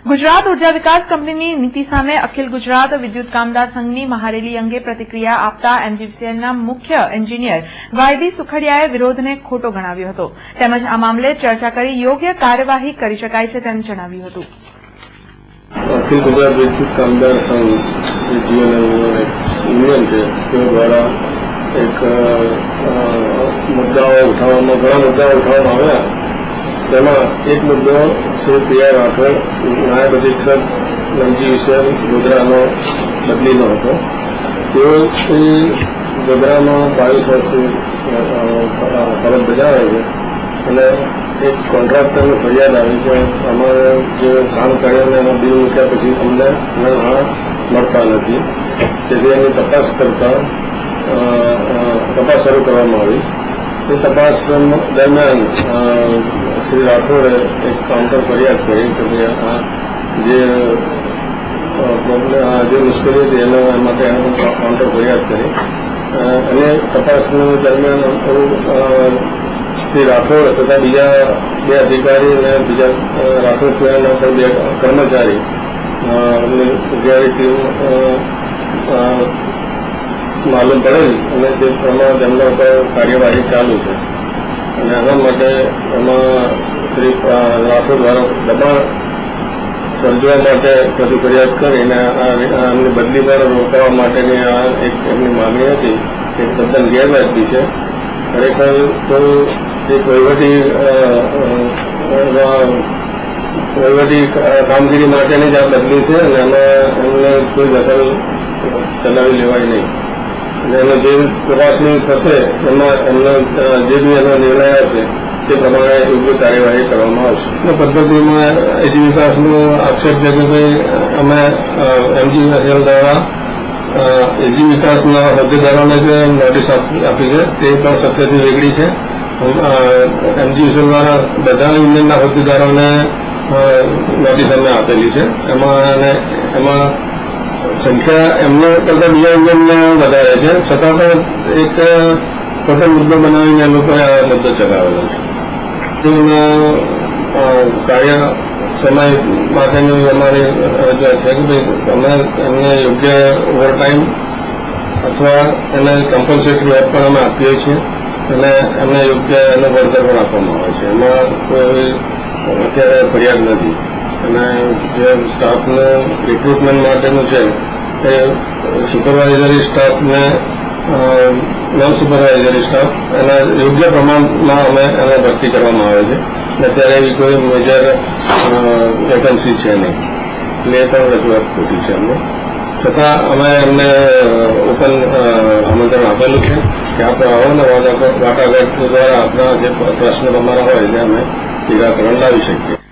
ગુજરાત ઉર્જા વિકાસ કંપનીની નીતિ સામે અખિલ ગુજરાત વિદ્યુત કામદાર સંઘની મહારેલી અંગે પ્રતિક્રિયા આપતા એમજીવીસીએલના મુખ્ય એન્જિનિયર વાયબી સુખડિયાએ વિરોધને ખોટો ગણાવ્યો હતો તેમજ આ મામલે ચર્ચા કરી યોગ્ય કાર્યવાહી કરી શકાય છે તેમ જણાવ્યું હતું। અખિલ ગુજરાત વિદ્યુત કામદાર સંઘ યુનિયન છે તે દ્વારા એક મુદ્દાઓ ઉઠાવવામાં ઘણા મુદ્દાઓ ઉઠાવવામાં આવ્યા। તેમાં એક મુદ્દો શ્રી પીઆર રાઠોડ નાયબ અધિક્ષક એમજીવીસીએલ ગોધરાનો બદલીનો હતો। તેઓ શ્રી ગોધરામાં 22 વર્ષથી ફરજ બજાવે છે અને એક કોન્ટ્રાક્ટરની ફરિયાદ આવી કે અમારે જે કામ કર્યા એના બિલ મૂક્યા પછી અમને નાણાં મળતા નથી, તેથી એની તપાસ કરતા તપાસ શરૂ કરવામાં આવી। એ તપાસ દરમિયાન શ્રી રાઠોડે એક કાઉન્ટર ફરિયાદ કરી કે જે મુશ્કેલી હતી એના માટે એને કાઉન્ટર ફરિયાદ કરી અને તપાસ દરમિયાન શ્રી રાઠોડ તથા બીજા બે અધિકારી અને બીજા રાઠોડ સિવાયના પણ બે કર્મચારી ટીમ માલુમ પડેલ અને તે પ્રમાણે તેમના ઉપર કાર્યવાહી ચાલુ છે અને આના માટે એમાં શ્રી રાઠોડ દ્વારા દબાણ સર્જવા માટે પ્રતિ ફરિયાદ કરીને એમની બદલી પર રોકવા માટેની આ એક એમની માંગણી હતી એ તદ્દન ગેરવાજબી છે। ખરેખર તો એક વહીવટી કામગીરી માટેની જ આ બદલી છે અને એમાં એમને કોઈ દખલ ચલાવી લેવાય નહીં અને એનો જે તપાસણી થશે એમાં એમનો જે બી એનો નિર્ણય હશે તે પ્રમાણે યોગ્ય કાર્યવાહી કરવામાં આવશે। પદ્ધતિમાં એજી વિકાસનો આક્ષેપ છે કે ભાઈ અમે એમજીવીસીએલ દ્વારા એજી વિકાસના હોદ્દેદારોને જે નોટિસ આપી છે તે પણ સત્યથી વેગળી છે। એમજીવીસીએલ દ્વારા બધા યુનિયનના હોદ્દેદારોને નોટિસ અમે આપેલી છે। એમાં સંખ્યા એમને કરતા બીજા યુનિયનને વધારે છે, છતાં પણ એક ખોટો મુદ્દો બનાવીને એ લોકોએ આ મુદ્દો ચલાવેલો છે। કાર્ય સમય માટેની અમારી રજૂઆત છે કે ભાઈ અમે એમને યોગ્ય ઓવરટાઈમ અથવા એને કમ્પલ્સેટરી વર્ક પણ અમે આપીએ છીએ અને એમને યોગ્ય એનો વળતર પણ આપવામાં આવે છે। એમાં કોઈ અત્યારે ફરિયાદ નથી અને જે સ્ટાફનું રિક્રુટમેન્ટ માટેનું છે તે સુપરવાઇઝરી સ્ટાફને નોન સુપરવાઇઝરી સ્ટાફ એના યોગ્ય પ્રમાણમાં અમે એને ભરતી કરવામાં આવે છે અને અત્યારે એવી કોઈ મેજર વેકન્સી છે નહીં, એટલે એ પણ રજૂઆત ખોટી છે અમને। છતાં અમે એમને ઓપન આમંત્રણ આપેલું છે કે આપણે આવો ને વાટાઘાટ દ્વારા આપણા જે પ્રશ્નો તમારા હોય એને અમે નિરાકરણ લાવી શકીએ।